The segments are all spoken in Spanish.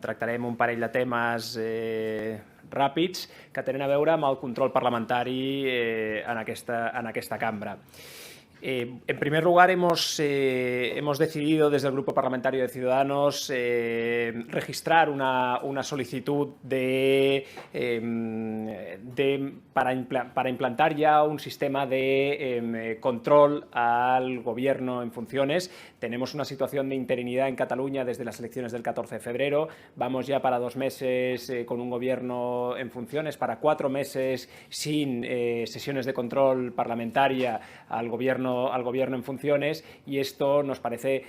Tractarem un parell de temes ràpids que tenen a veure amb el control parlamentari en aquesta cambra. En primer lugar, hemos decidido desde el Grupo Parlamentario de Ciudadanos registrar una solicitud para implantar ya un sistema de control al Gobierno en funciones. Tenemos una situación de interinidad en Cataluña desde las elecciones del 14 de febrero. Vamos ya para 2 meses con un Gobierno en funciones, para 4 meses sin sesiones de control parlamentaria al Gobierno en funciones, y esto nos parece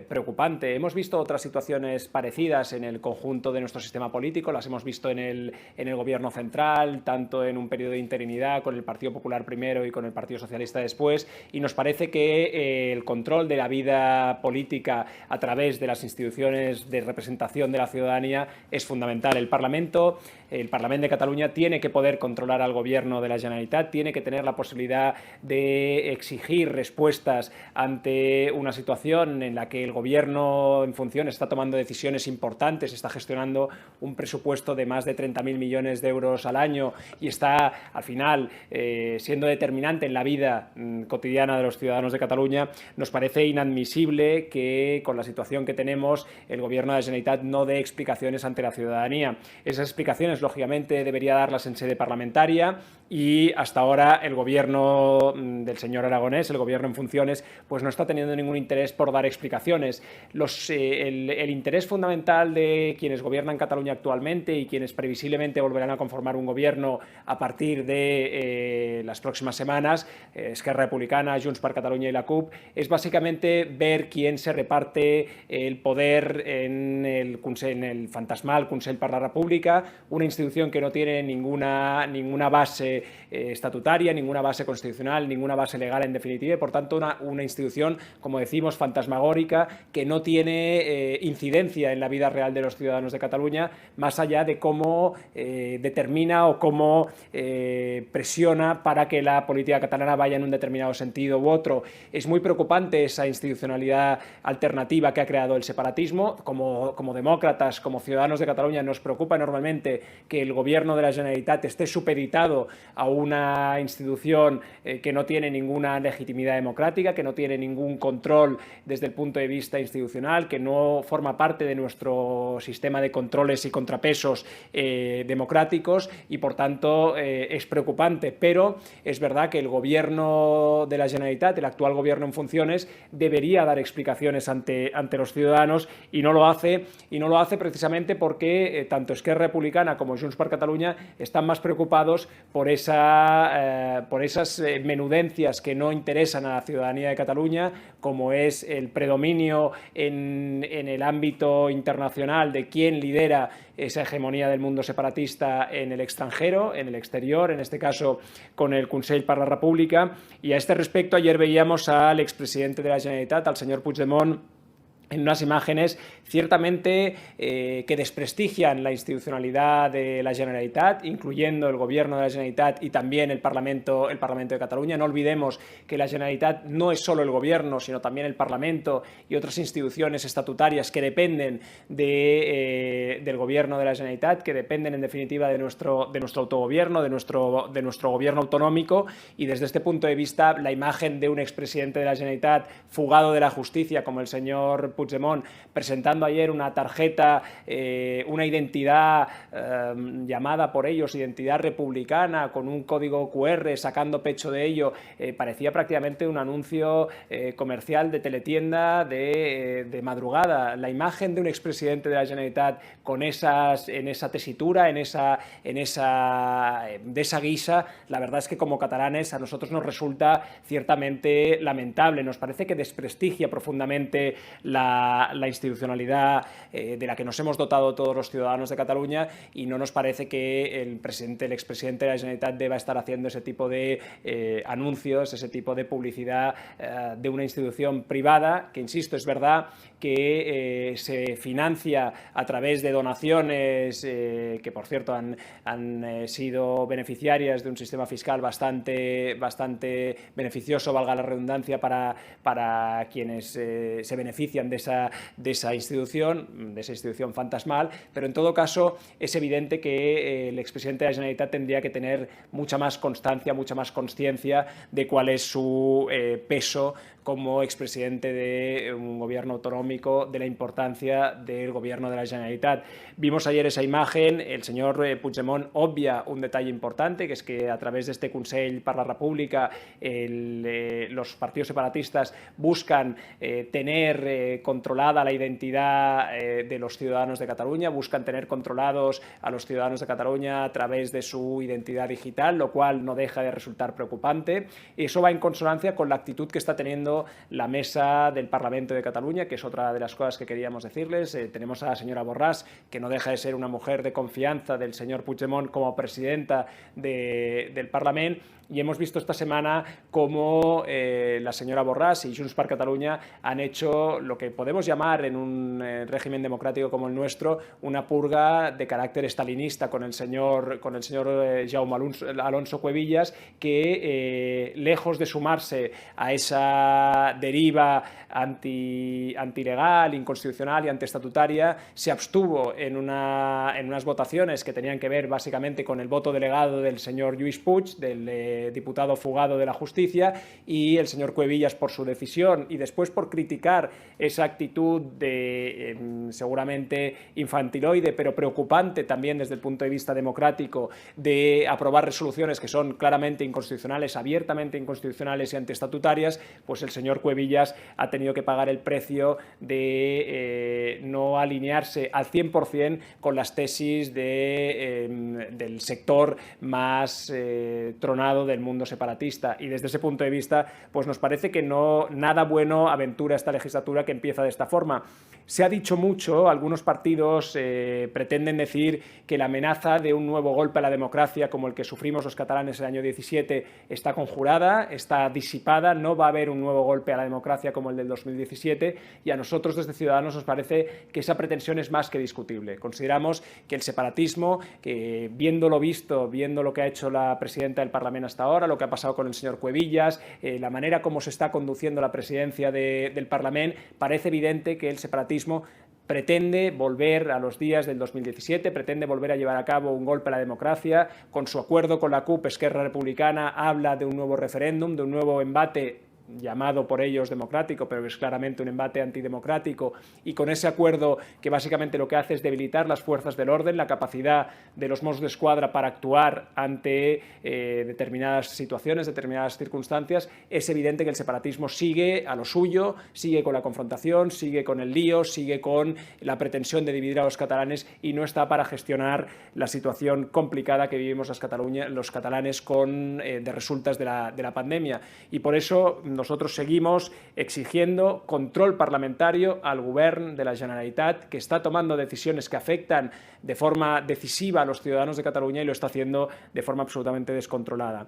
preocupante. Hemos visto otras situaciones parecidas en el conjunto de nuestro sistema político, las hemos visto en el Gobierno central, tanto en un periodo de interinidad con el Partido Popular primero y con el Partido Socialista después, y nos parece que el control de la vida política a través de las instituciones de representación de la ciudadanía es fundamental. El Parlamento de Cataluña tiene que poder controlar al Gobierno de la Generalitat, tiene que tener la posibilidad de exigir respuestas ante una situación en la que el Gobierno en funciones está tomando decisiones importantes, está gestionando un presupuesto de más de 30.000 millones de euros al año y está, al final, siendo determinante en la vida cotidiana de los ciudadanos de Cataluña. Nos parece inadmisible que, con la situación que tenemos, el Gobierno de la Generalitat no dé explicaciones ante la ciudadanía. Esas explicaciones, lógicamente, debería darlas en sede parlamentaria, y hasta ahora el Gobierno del señor Aragonés, el Gobierno en funciones, pues no está teniendo ningún interés por dar explicaciones. El interés fundamental de quienes gobiernan Cataluña actualmente y quienes previsiblemente volverán a conformar un gobierno a partir de las próximas semanas, Esquerra Republicana, Junts per Catalunya y la CUP, es básicamente ver quién se reparte el poder en el fantasmal Consell per la República, una institución que no tiene ninguna base estatutaria, ninguna base constitucional, ninguna base legal en definitiva, y por tanto una institución, como decimos, fantasmagórica, que no tiene incidencia en la vida real de los ciudadanos de Cataluña, más allá de cómo determina o cómo presiona para que la política catalana vaya en un determinado sentido u otro. Es muy preocupante esa institucionalidad alternativa que ha creado el separatismo. Como demócratas, como ciudadanos de Cataluña, nos preocupa enormemente que el Gobierno de la Generalitat esté supeditado a una institución que no tiene ninguna legitimidad democrática, que no tiene ningún control desde el punto de vista institucional, que no forma parte de nuestro sistema de controles y contrapesos democráticos, y por tanto es preocupante. Pero es verdad que el Gobierno de la Generalitat, el actual Gobierno en funciones, debería dar explicaciones ante los ciudadanos, y no lo hace precisamente porque tanto Esquerra Republicana como Junts per Catalunya están más preocupados por esas menudencias que no interesan a la ciudadanía de Cataluña, como es el predominio en el ámbito internacional de quién lidera esa hegemonía del mundo separatista en el extranjero, en el exterior, en este caso con el Consell per la República. Y a este respecto, ayer veíamos al expresidente de la Generalitat, al señor Puigdemont, en unas imágenes ciertamente que desprestigian la institucionalidad de la Generalitat, incluyendo el Gobierno de la Generalitat y también el Parlamento de Cataluña. No olvidemos que la Generalitat no es solo el Gobierno, sino también el Parlamento y otras instituciones estatutarias que dependen del Gobierno de la Generalitat, que dependen en definitiva de nuestro autogobierno, de nuestro gobierno autonómico. Y desde este punto de vista, la imagen de un expresidente de la Generalitat fugado de la justicia, como el señor Puigdemont, presentando ayer una tarjeta, una identidad llamada por ellos identidad republicana, con un código QR, sacando pecho de ello, parecía prácticamente un anuncio comercial de teletienda de madrugada. La imagen de un expresidente de la Generalitat en esa tesitura, de esa guisa, la verdad es que como catalanes a nosotros nos resulta ciertamente lamentable. Nos parece que desprestigia profundamente la institucionalidad de la que nos hemos dotado todos los ciudadanos de Cataluña, y no nos parece que el expresidente de la Generalitat deba estar haciendo ese tipo de anuncios, ese tipo de publicidad de una institución privada que, insisto, es verdad que se financia a través de donaciones donaciones, que por cierto han sido beneficiarias de un sistema fiscal bastante beneficioso, valga la redundancia, para quienes se benefician de esa institución fantasmal, pero en todo caso es evidente que el expresidente de la Generalitat tendría que tener mucha más constancia, mucha más consciencia de cuál es su peso como expresidente de un gobierno autonómico, de la importancia del gobierno de la Generalitat. Vimos ayer esa imagen, el señor Puigdemont obvia un detalle importante, que es que a través de este Consell per la República los partidos separatistas buscan tener controlada la identidad de los ciudadanos de Cataluña, buscan tener controlados a los ciudadanos de Cataluña a través de su identidad digital, lo cual no deja de resultar preocupante. Eso va en consonancia con la actitud que está teniendo la mesa del Parlamento de Cataluña, que es otra de las cosas que queríamos decirles. Tenemos a la señora Borràs, que no deja de ser una mujer de confianza del señor Puigdemont como presidenta del Parlament, y hemos visto esta semana cómo la señora Borràs y Junts per Catalunya han hecho lo que podemos llamar en un régimen democrático como el nuestro una purga de carácter estalinista con el señor Jaume Alonso Cuevillas, que lejos de sumarse a esa deriva antilegal, inconstitucional y antiestatutaria, se abstuvo en unas votaciones que tenían que ver básicamente con el voto delegado del señor Lluís Puig, del diputado fugado de la Justicia, y el señor Cuevillas, por su decisión y después por criticar esa actitud seguramente infantiloide, pero preocupante también desde el punto de vista democrático, de aprobar resoluciones que son claramente inconstitucionales, abiertamente inconstitucionales y antiestatutarias, pues el señor Cuevillas ha tenido que pagar el precio de no alinearse al 100% con las tesis del sector más tronado del mundo separatista, y desde ese punto de vista pues nos parece que nada bueno aventura esta legislatura que empieza de esta forma. Se ha dicho mucho, algunos partidos pretenden decir que la amenaza de un nuevo golpe a la democracia como el que sufrimos los catalanes en el año 17 está conjurada, está disipada, no va a haber un nuevo golpe a la democracia como el del 2017, y a nosotros desde Ciudadanos nos parece que esa pretensión es más que discutible. Consideramos que el separatismo, que viendo lo visto, viendo lo que ha hecho la presidenta del Parlamento hasta ahora, lo que ha pasado con el señor Cuevillas, la manera como se está conduciendo la presidencia del Parlamento, parece evidente que el separatismo pretende volver a los días del 2017, pretende volver a llevar a cabo un golpe a la democracia. Con su acuerdo con la CUP, Esquerra Republicana habla de un nuevo referéndum, de un nuevo embate llamado por ellos democrático, pero es claramente un embate antidemocrático, y con ese acuerdo que básicamente lo que hace es debilitar las fuerzas del orden, la capacidad de los Mossos d'Esquadra para actuar ante determinadas situaciones, determinadas circunstancias. Es evidente que el separatismo sigue a lo suyo, sigue con la confrontación, sigue con el lío, sigue con la pretensión de dividir a los catalanes, y no está para gestionar la situación complicada que vivimos los catalanes de resultas de la pandemia. Y por eso nosotros seguimos exigiendo control parlamentario al govern de la Generalitat, que está tomando decisiones que afectan de forma decisiva a los ciudadanos de Cataluña, y lo está haciendo de forma absolutamente descontrolada.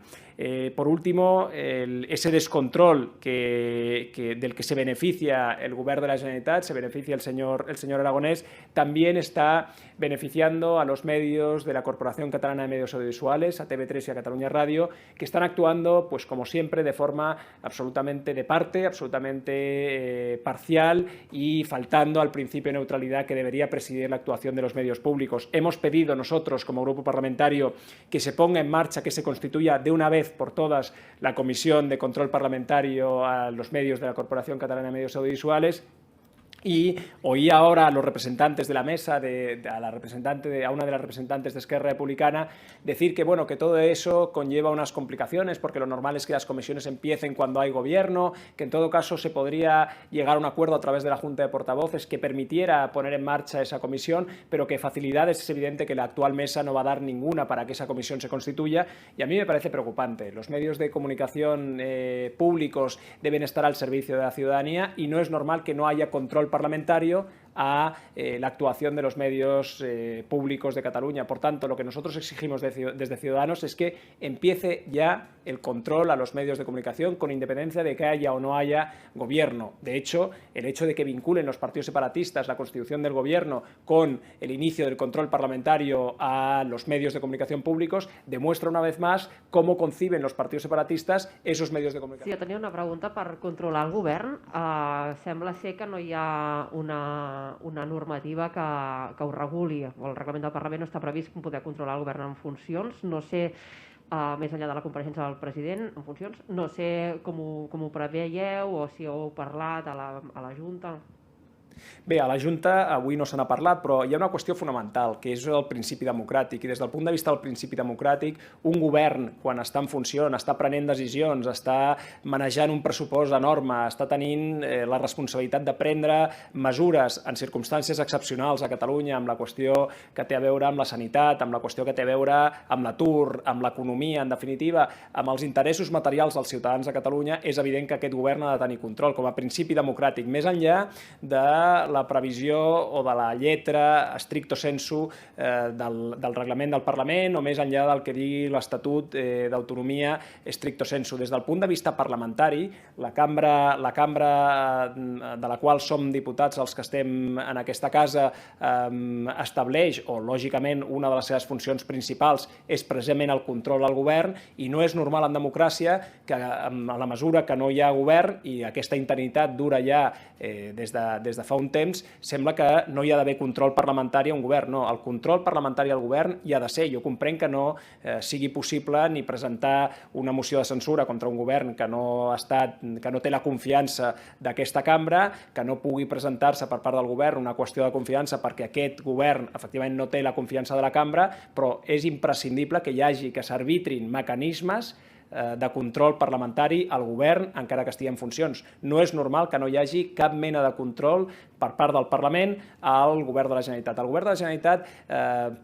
Por último, ese descontrol del que se beneficia el govern de la Generalitat, se beneficia el señor Aragonès, también está beneficiando a los medios de la Corporación Catalana de Medios Audiovisuales, a TV3 y a Catalunya Radio, que están actuando, pues como siempre, de forma absolutamente de parte, absolutamente parcial, y faltando al principio de neutralidad que debería presidir la actuación de los medios públicos. Hemos pedido nosotros, como grupo parlamentario, que se ponga en marcha, que se constituya de una vez por todas la Comisión de Control Parlamentario a los medios de la Corporación Catalana de Medios Audiovisuales. Y oí ahora a los representantes de la mesa, a una de las representantes de Esquerra Republicana, decir que, bueno, que todo eso conlleva unas complicaciones, porque lo normal es que las comisiones empiecen cuando hay gobierno, que en todo caso se podría llegar a un acuerdo a través de la Junta de Portavoces que permitiera poner en marcha esa comisión, pero que facilidades es evidente que la actual mesa no va a dar ninguna para que esa comisión se constituya, y a mí me parece preocupante. Los medios de comunicación públicos deben estar al servicio de la ciudadanía, y no es normal que no haya control parlamentario a la actuación de los medios públicos de Cataluña. Por tanto, lo que nosotros exigimos desde Ciudadanos es que empiece ya el control a los medios de comunicación con independencia de que haya o no haya gobierno. De hecho, el hecho de que vinculen los partidos separatistas la constitución del gobierno con el inicio del control parlamentario a los medios de comunicación públicos demuestra una vez más cómo conciben los partidos separatistas esos medios de comunicación. Sí, jo tenia una pregunta per controlar el govern. Sembla ser que no hi ha una normativa que ho reguli. El reglament del Parlament no està previst poder controlar el govern en funcions. No sé, més enllà de la compareixença del president en funcions, no sé com ho preveieu o si heu parlat a la Junta. Bé, a la Junta avui no se n'ha parlat, però hi ha una qüestió fonamental, que és el principi democràtic. I des del punt de vista del principi democràtic, un govern, quan està en funció, està prenent decisions, està manejant un pressupost enorme, està tenint la responsabilitat de prendre mesures en circumstàncies excepcionals a Catalunya, amb la qüestió que té a veure amb la sanitat, amb la qüestió que té a veure amb l'atur, amb l'economia, en definitiva, amb els interessos materials dels ciutadans de Catalunya, és evident que aquest govern ha de tenir control com a principi democràtic, més enllà de la previsió o de la lletra stricto sensu del reglament del Parlament o més enllà del que digui l'Estatut d'Autonomia stricto sensu. Des del punt de vista parlamentari, la cambra de la qual som diputats els que estem en aquesta casa estableix, o lògicament una de les seves funcions principals és precisament el control al govern, i no és normal en democràcia que a la mesura que no hi ha govern i aquesta interinitat dura ja des de fa un temps, sembla que no hi ha d'haver control parlamentari a un govern. No, el control parlamentari al govern hi ha de ser. Jo comprenc que no sigui possible ni presentar una moció de censura contra un govern que no té la confiança d'aquesta cambra, que no pugui presentar-se per part del govern una qüestió de confiança perquè aquest govern efectivament no té la confiança de la cambra, però és imprescindible que s'arbitrin mecanismes de control parlamentari al govern encara que estigui en funcions. No és normal que no hi hagi cap mena de control per part del Parlament al govern de la Generalitat. El govern de la Generalitat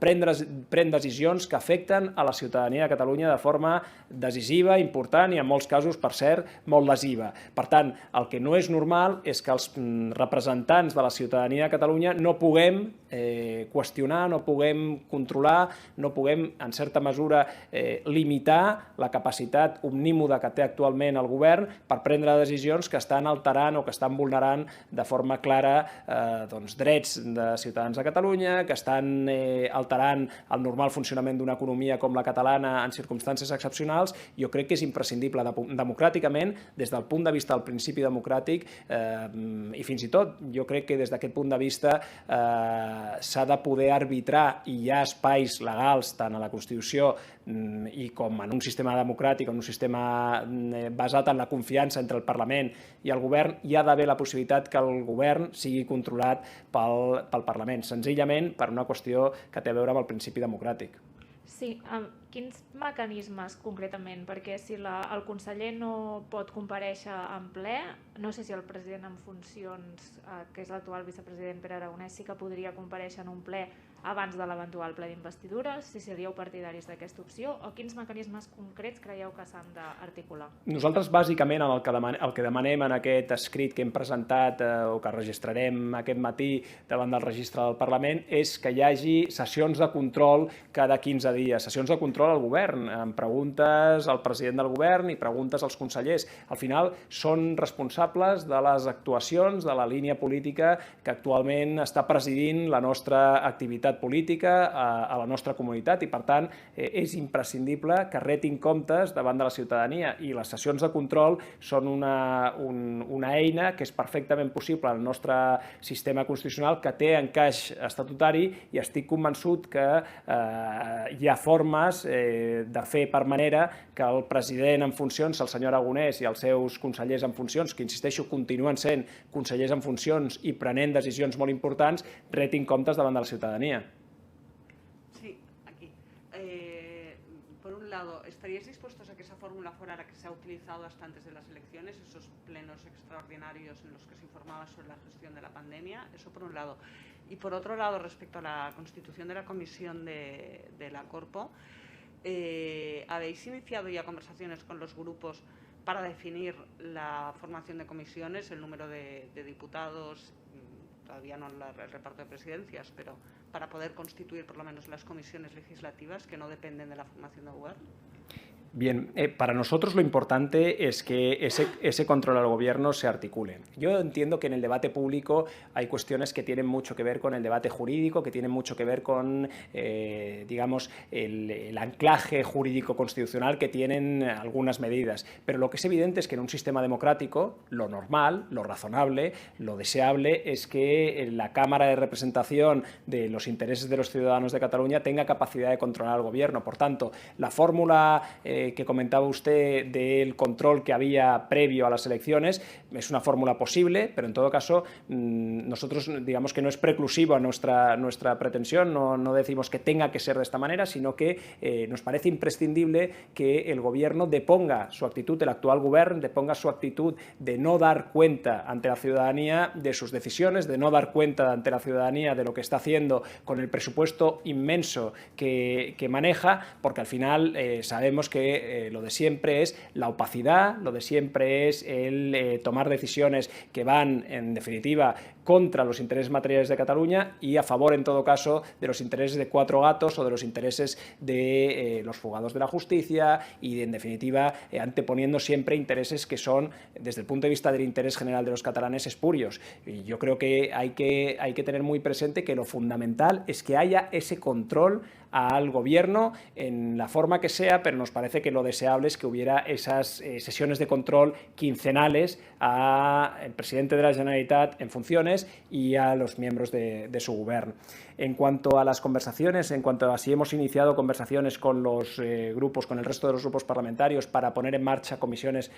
pren decisions que afecten a la ciutadania de Catalunya de forma decisiva, important i en molts casos, per cert, molt lesiva. Per tant, el que no és normal és que els representants de la ciutadania de Catalunya no puguem qüestionar, no puguem controlar, no puguem, en certa mesura, limitar la capacitat omnímoda que té actualment el govern per prendre decisions que estan alterant o que estan vulnerant de forma clara drets de ciutadans de Catalunya, que estan alterant el normal funcionament d'una economia com la catalana en circumstàncies excepcionals. Jo crec que és imprescindible democràticament, des del punt de vista del principi democràtic, i fins i tot jo crec que des d'aquest punt de vista s'ha de poder arbitrar, i hi ha espais legals tant a la Constitució i com en un sistema democràtic, en un sistema basat en la confiança entre el Parlament i el govern, hi ha d'haver la possibilitat que el govern sigui controlat pel Parlament, senzillament per una qüestió que té a veure amb el principi democràtic. Sí, quins mecanismes concretament? Perquè si el conseller no pot comparèixer en ple, no sé si el president en funcions, que és l'actual vicepresident Pere Aragonès, sí que podria comparèixer en un ple abans de l'eventual ple d'investidura, si seríeu partidaris d'aquesta opció, o quins mecanismes concrets creieu que s'han d'articular? Nosaltres, bàsicament, el que demanem en aquest escrit que hem presentat o que registrarem aquest matí davant del registre del Parlament és que hi hagi sessions de control cada 15 dies, sessions de control al govern, amb preguntes al president del govern i preguntes als consellers. Al final, són responsables de les actuacions de la línia política que actualment està presidint la nostra activitat política a la nostra comunitat, i per tant és imprescindible que retin comptes davant de la ciutadania, i les sessions de control són una eina que és perfectament possible al nostre sistema constitucional, que té encaix estatutari, i estic convençut que hi ha formes de fer per manera que el president en funcions, el senyor Aragonès, i els seus consellers en funcions, que insisteixo continuen sent consellers en funcions i prenent decisions molt importants, retin comptes davant de la ciutadania. Sí, aquí. Por un lado, ¿estaríais dispuestos a que esa fórmula fuera la que se ha utilizado hasta antes de las elecciones, esos plenos extraordinarios en los que se informaba sobre la gestión de la pandemia? Eso por un lado. Y por otro lado, respecto a la constitución de la comisión de la Corpo, ¿habéis iniciado ya conversaciones con los grupos para definir la formación de comisiones, el número de diputados, todavía no el reparto de presidencias, pero para poder constituir por lo menos las comisiones legislativas que no dependen de la formación de gobierno? Bien, para nosotros lo importante es que ese control al Gobierno se articule. Yo entiendo que en el debate público hay cuestiones que tienen mucho que ver con el debate jurídico, que tienen mucho que ver con, digamos, el anclaje jurídico constitucional que tienen algunas medidas. Pero lo que es evidente es que en un sistema democrático lo normal, lo razonable, lo deseable es que la Cámara de Representación de los intereses de los ciudadanos de Cataluña tenga capacidad de controlar al Gobierno. Por tanto, la fórmula que comentaba usted del control que había previo a las elecciones es una fórmula posible, pero en todo caso nosotros digamos que no es preclusivo a nuestra pretensión, no decimos que tenga que ser de esta manera, sino que nos parece imprescindible que el Gobierno deponga su actitud, el actual Govern deponga su actitud de no dar cuenta ante la ciudadanía de sus decisiones, de no dar cuenta ante la ciudadanía de lo que está haciendo con el presupuesto inmenso que maneja, porque al final sabemos que lo de siempre es la opacidad, lo de siempre es el tomar decisiones que van, en definitiva, contra los intereses materiales de Cataluña y a favor, en todo caso, de los intereses de cuatro gatos o de los intereses de los fugados de la justicia y, en definitiva, anteponiendo siempre intereses que son, desde el punto de vista del interés general de los catalanes, espurios. Y yo creo que hay que tener muy presente que lo fundamental es que haya ese control al Gobierno en la forma que sea, pero nos parece que lo deseable es que hubiera esas sesiones de control quincenales al presidente de la Generalitat en funciones y a los miembros de su Govern. En cuanto a las conversaciones, en cuanto a si hemos iniciado conversaciones con los grupos, con el resto de los grupos parlamentarios para poner en marcha comisiones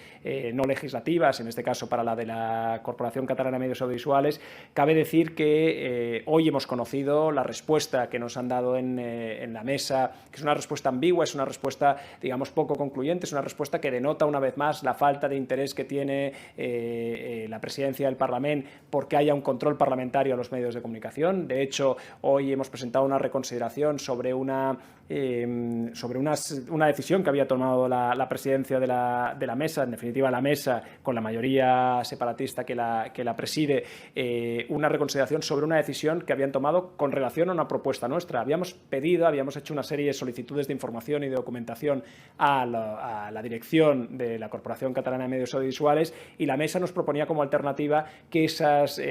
no legislativas, en este caso para la de la Corporación Catalana de Medios Audiovisuales, cabe decir que hoy hemos conocido la respuesta que nos han dado en la mesa, que es una respuesta ambigua, es una respuesta, digamos, poco concluyente, es una respuesta que denota una vez más la falta de interés que tiene la presidencia del Parlamento porque haya un control parlamentario a los medios de comunicación. De hecho, hoy hemos presentado una reconsideración sobre una decisión que había tomado la presidencia de la mesa, en definitiva la mesa con la mayoría separatista que la preside, una reconsideración sobre una decisión que habían tomado con relación a una propuesta nuestra. Habíamos hecho una serie de solicitudes de información y de documentación a la dirección de la Corporación Catalana de Medios Audiovisuales y la mesa nos proponía como alternativa que esas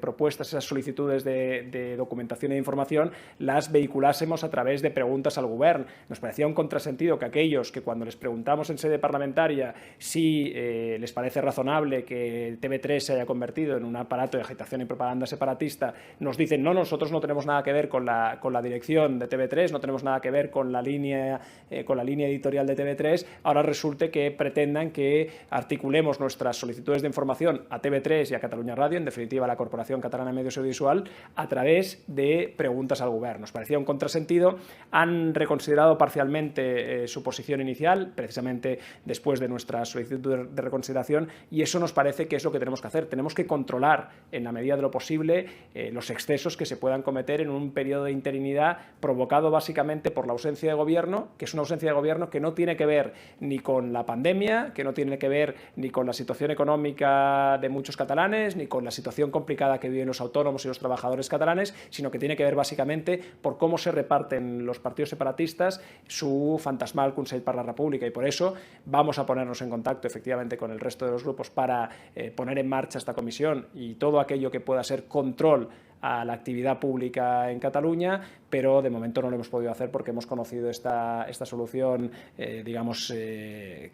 propuestas, esas solicitudes de documentación e de información las vehiculásemos a través de preguntas al Govern. Nos parecía un contrasentido que aquellos que cuando les preguntamos en sede parlamentaria si les parece razonable que TV3 se haya convertido en un aparato de agitación y propaganda separatista, nos dicen no, nosotros no tenemos nada que ver con la dirección de TV3, no tenemos nada que ver con la línea editorial de TV3, ahora resulte que pretendan que articulemos nuestras solicitudes de información a TV3 y a Catalunya Radio, en definitiva a la Corporación Catalana de Medios Audiovisual, a través de preguntas al Govern. Nos parecía un contrasentido. Han reconsiderado parcialmente su posición inicial, precisamente después de nuestra solicitud de reconsideración, y eso nos parece que es lo que tenemos que hacer. Tenemos que controlar, en la medida de lo posible, los excesos que se puedan cometer en un periodo de interinidad provocado básicamente por la ausencia de Gobierno, que es una ausencia de Gobierno que no tiene que ver ni con la pandemia, que no tiene que ver ni con la situación económica de muchos catalanes, ni con la situación complicada que viven los autónomos y los trabajadores catalanes, sino que tiene que ver básicamente por cómo se reparten los partidos separatistas su fantasmal Consell per la República, y por eso vamos a ponernos en contacto efectivamente con el resto de los grupos para poner en marcha esta comisión y todo aquello que pueda ser control a la actividad pública en Cataluña, pero de momento no lo hemos podido hacer porque hemos conocido esta solución, digamos,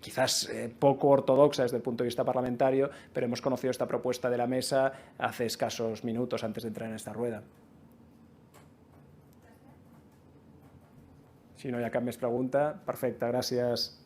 quizás poco ortodoxa desde el punto de vista parlamentario, pero hemos conocido esta propuesta de la mesa hace escasos minutos antes de entrar en esta rueda. Si no hi ha cap més pregunta, perfecte, gràcies.